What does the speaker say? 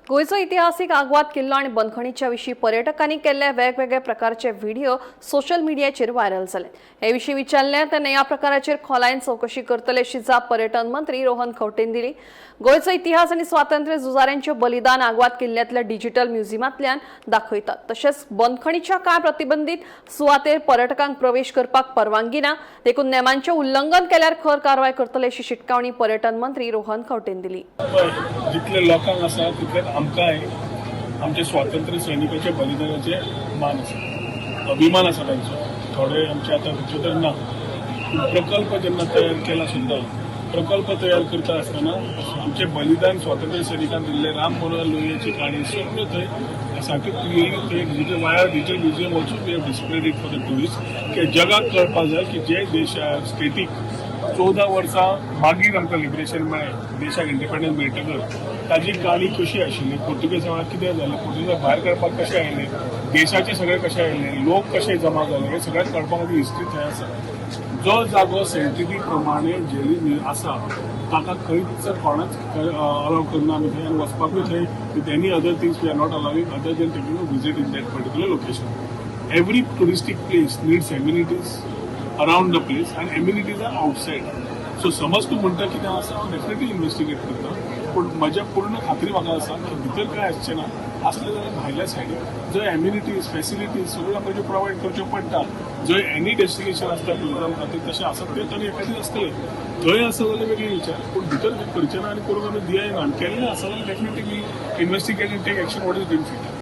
गोयचो इतिहासीक आग्वाद किल्लो आणि बंदखणीच्या विशीं पर्यटकांनी केल्ले वेगवेगळे प्रकारचे व्हिडिओ सोशल मिडियाचेर व्हायरल जाले। हे विशीं विचारले तेन्ना ह्या प्रकाराचेर खोलायेन चौकशी करतले अशी जाप पर्यटन मंत्री रोहन खंवटेन दिली। गोयचो इतिहास आणि स्वातंत्र्य झुजाऱ्यांचे बलिदान आग्वाद किल्ल्यातल्या डिजिटल म्युझियमांतल्यान दाखयतात। तशेंच बंदखणीच्या काळ प्रतिबंधीत सुवातेर पर्यटकांक प्रवेश करपाक परवानगी ना, देखून नेमांचे उल्लंघन केल्यार खर कारवाय करतले अशी शिटकावणी पर्यटन मंत्री रोहन खंवटेन दिली। जितले लोकांक आसा तितले आमकांय आमचे स्वातंत्र्य सैनिकांचे बलिदानाचे मान आसा, अभिमान आसा तांचो। थोडे आमचे आतां भितर तर ना, प्रकल्प जेन्ना तयार केला सुद्दां प्रकल्प तयार करता आसतना आमचे बलिदान स्वातंत्र्य सैनिकांन दिल्ले राम मनोहर लोहियाची काणी सगळ्यो थंय सारक्यो क्लियरली थंय digital wire digital museum also we have displayed it for the tourist की जगाक कळपाक जाय की जे देशाक स्टेटीक 14 वर्सां मागीर आमकां लिबरेशन मेळ्ळें, देशाक इंडिपेंडन्स मेळटकच ताजी काणी कशी आशिल्ली, पुर्तुगेज वेळार कितें जालें, पुर्तुगेज भायर काडपाक कशें आयले, देशाचे सगळे कशें आयले, लोक कशे जमा जाले, हे सगळ्यात कळपाक खातीर हिस्ट्री थंय आसा। जो जागो सायंटिफीक प्रमाणे जेली आसा ताका खंयच कोणाच अलाव करना आमी थंय आनी वचपाकूय थंय with any other things we are not allowing other than taking a visit in that particular location. Every touristic place needs amenities around the place and amenities are outside. So समज तूं म्हणटा कितें आसा हांव डेफिनेटली इन्वेस्टिगेट करता, पूण म्हज्या पूर्ण खात्री म्हाका आसा की भितर काय आसचें ना, आसलें जाल्यार भायल्या सायडीक जंय एम्युनिटीज फेसिलिटीज सगळ्यो आमकां प्रोवायड करच्यो पडटा, जंय एनी डेस्टिनेशन आसता टुरिजम खातीर तशें आसत तें तरी एखादी आसतलें, थंय आसा जाल्यार वेगळी विचार, पूण भितर करचें ना आनी करूंक आमी दियाय ना, केल्लें आसा जाल्यार definitely investigate and take action what is been fit.